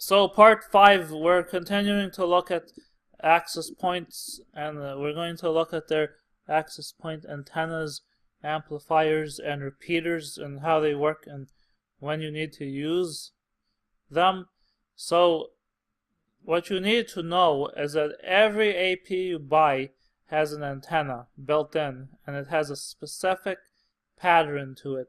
So part 5, we're continuing to look at access points, and we're going to look at their access point antennas, amplifiers, and repeaters, and how they work and when you need to use them. So what you need to know is that every AP you buy has an antenna built in, and it has a specific pattern to it.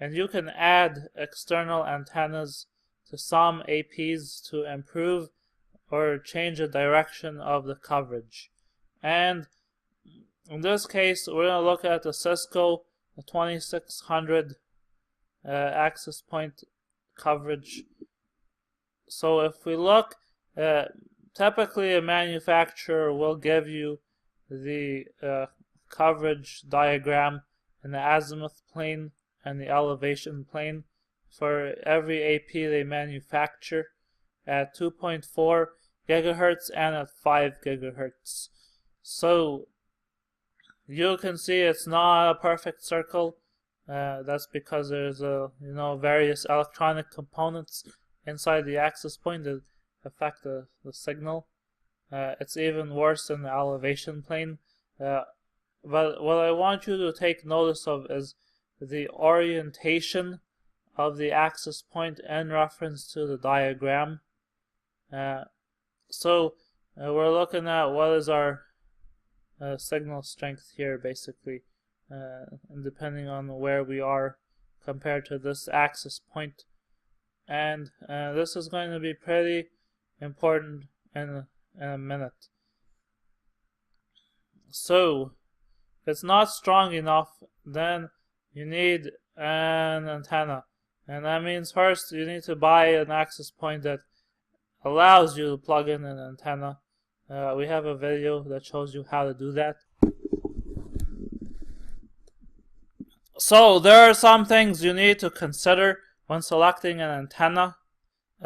And you can add external antennas to some APs to improve or change the direction of the coverage. And in this case, we're going to look at the Cisco 2600 access point coverage. So if we look, typically a manufacturer will give you the coverage diagram in the azimuth plane and the elevation plane for every AP they manufacture at 2.4 gigahertz and at 5 gigahertz. So you can see it's not a perfect circle. That's because there's various electronic components inside the access point that affect the signal. It's even worse in the elevation plane. But what I want you to take notice of is the orientation of the access point in reference to the diagram. So we're looking at what is our signal strength here, basically, and depending on where we are compared to this access point. And this is going to be pretty important in a minute. So if it's not strong enough, then you need an antenna, and that means first you need to buy an access point that allows you to plug in an antenna. We have a video that shows you how to do that. So there are some things you need to consider when selecting an antenna.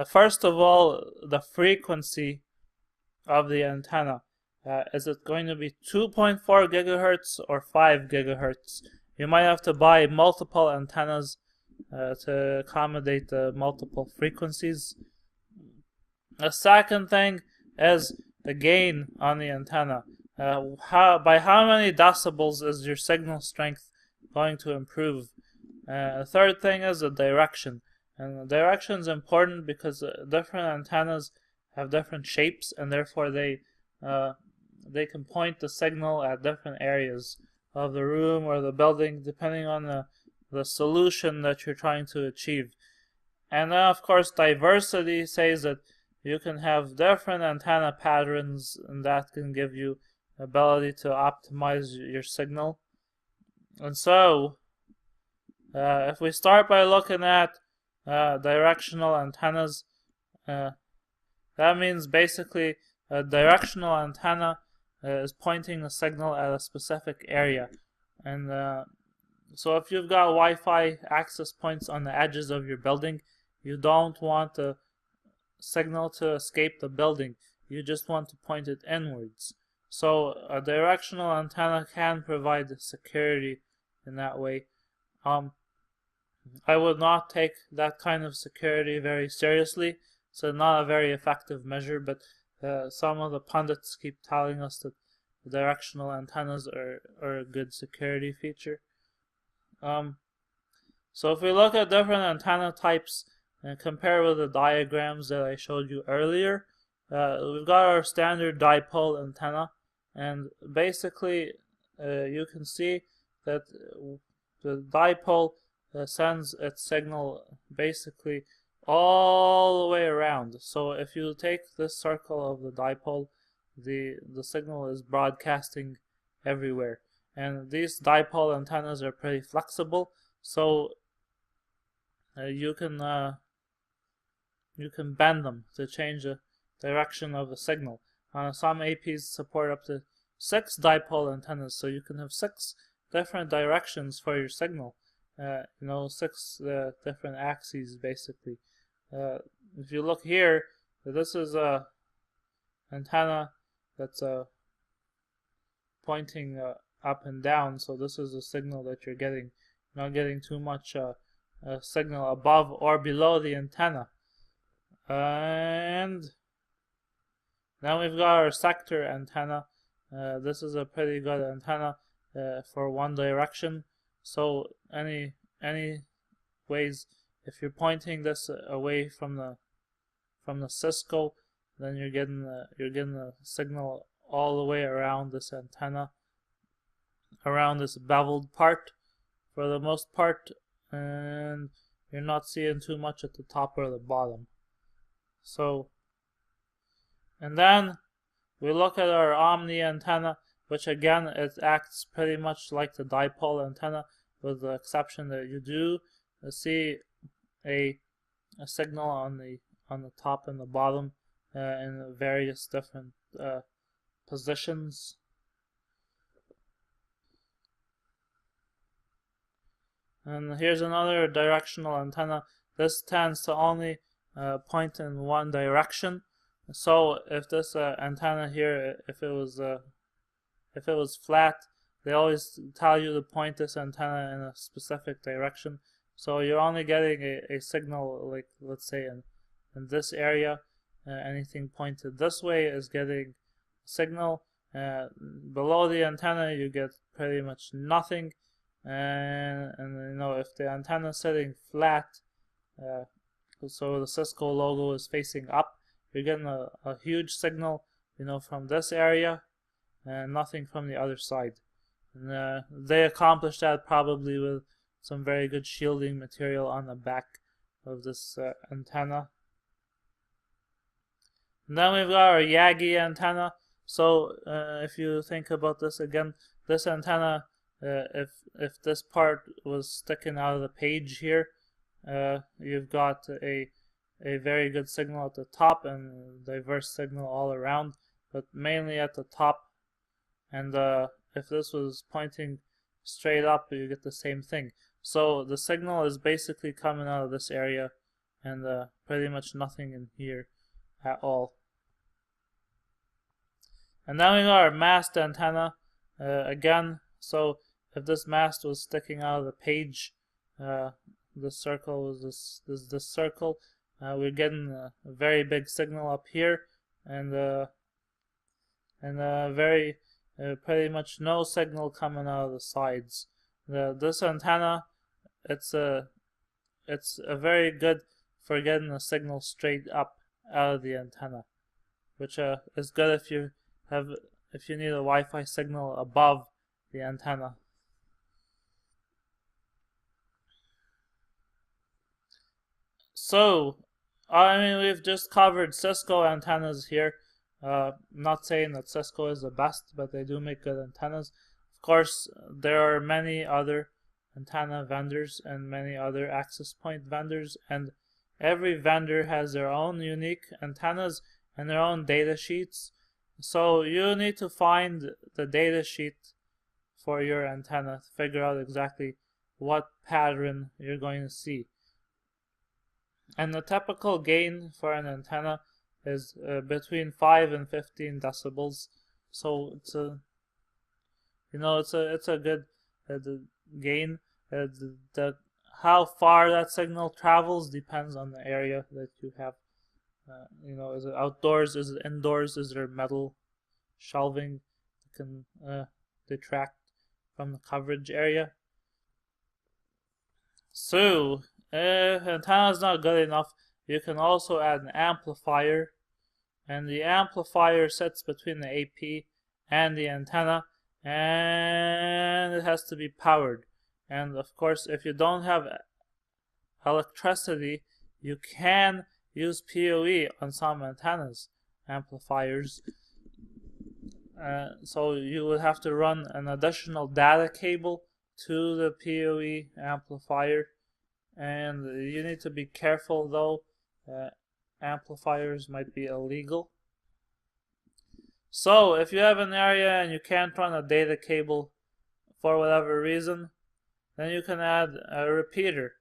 First of all, the frequency of the antenna. Is it going to be 2.4 gigahertz or 5 gigahertz? You might have to buy multiple antennas to accommodate the multiple frequencies. The second thing is the gain on the antenna. By how many decibels is your signal strength going to improve? The third thing is the direction. And the direction is important because different antennas have different shapes, and therefore they can point the signal at different areas of the room or the building, depending on the solution that you're trying to achieve. And then, of course, diversity says that you can have different antenna patterns, and that can give you the ability to optimize your signal. And so, if we start by looking at directional antennas, that means basically a directional antenna is pointing the signal at a specific area. And so if you've got Wi-Fi access points on the edges of your building, you don't want the signal to escape the building. You just want to point it inwards. So a directional antenna can provide security in that way. I would not take that kind of security very seriously. So not a very effective measure, but some of the pundits keep telling us that directional antennas are a good security feature. So if we look at different antenna types and compare with the diagrams that I showed you earlier, we've got our standard dipole antenna, and basically you can see that the dipole sends its signal basically all the way around. So if you take this circle of the dipole, the signal is broadcasting everywhere. And these dipole antennas are pretty flexible, so you can bend them to change the direction of the signal. Some APs support up to 6 dipole antennas, so you can have 6 different directions for your signal. 6 different axes basically. If you look here, this is a antenna that's pointing up and down, so this is a signal that you're getting. You're not getting too much signal above or below the antenna. And now we've got our sector antenna. This is a pretty good antenna for one direction. So any ways, if you're pointing this away from the Cisco, then you're getting the signal all the way around this antenna, around this beveled part for the most part, and you're not seeing too much at the top or the bottom. So, and then we look at our Omni antenna, which again, it acts pretty much like the dipole antenna, with the exception that you do see a signal on the top and the bottom in various different positions. And here's another directional antenna. This tends to only point in one direction. So if this antenna here, if it was flat, they always tell you to point this antenna in a specific direction. So you're only getting a signal, like let's say in this area. Anything pointed this way is getting a signal. Below the antenna, you get pretty much nothing. And you know, if the antenna is sitting flat, so the Cisco logo is facing up, you're getting a huge signal, you know, from this area, and nothing from the other side. And they accomplished that probably with some very good shielding material on the back of this antenna. And then we've got our Yagi antenna. So if you think about this again, this antenna, if this part was sticking out of the page here, you've got a very good signal at the top and diverse signal all around, but mainly at the top. And if this was pointing straight up, you get the same thing. So the signal is basically coming out of this area, and pretty much nothing in here at all. And then we got our mast antenna again. So if this mast was sticking out of the page, the circle was this circle, we're getting a very big signal up here, and very pretty much no signal coming out of the sides. This antenna, it's a very good for getting a signal straight up out of the antenna, which is good if you need a Wi-Fi signal above the antenna. So, I mean, we've just covered Cisco antennas here. Not saying that Cisco is the best, but they do make good antennas. Of course, there are many other antenna vendors and many other access point vendors, and every vendor has their own unique antennas and their own data sheets. So you need to find the data sheet for your antenna to figure out exactly what pattern you're going to see. And the typical gain for an antenna is between 5 and 15 decibels. So it's a good gain. How far that signal travels depends on the area that you have. Is it outdoors? Is it indoors? Is there metal shelving that can detract from the coverage area? So, if antenna is not good enough, you can also add an amplifier, and the amplifier sits between the AP and the antenna, and it has to be powered. And of course, if you don't have electricity, you can use PoE on some antennas, amplifiers. So you would have to run an additional data cable to the PoE amplifier, and you need to be careful though. Amplifiers might be illegal. So if you have an area and you can't run a data cable for whatever reason, then you can add a repeater,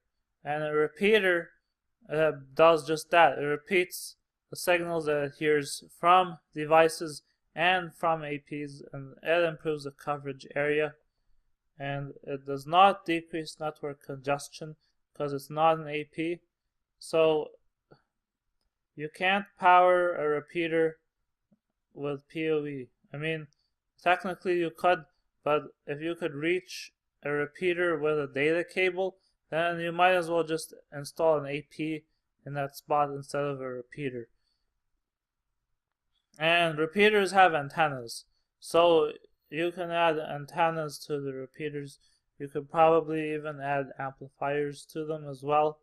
and a repeater does just that. It repeats the signals that it hears from devices and from APs, and it improves the coverage area, and it does not decrease network congestion because it's not an AP. So You can't power a repeater with PoE. I mean, technically you could, but if you could reach a repeater with a data cable, then you might as well just install an AP in that spot instead of a repeater. And repeaters have antennas, so you can add antennas to the repeaters. You could probably even add amplifiers to them as well.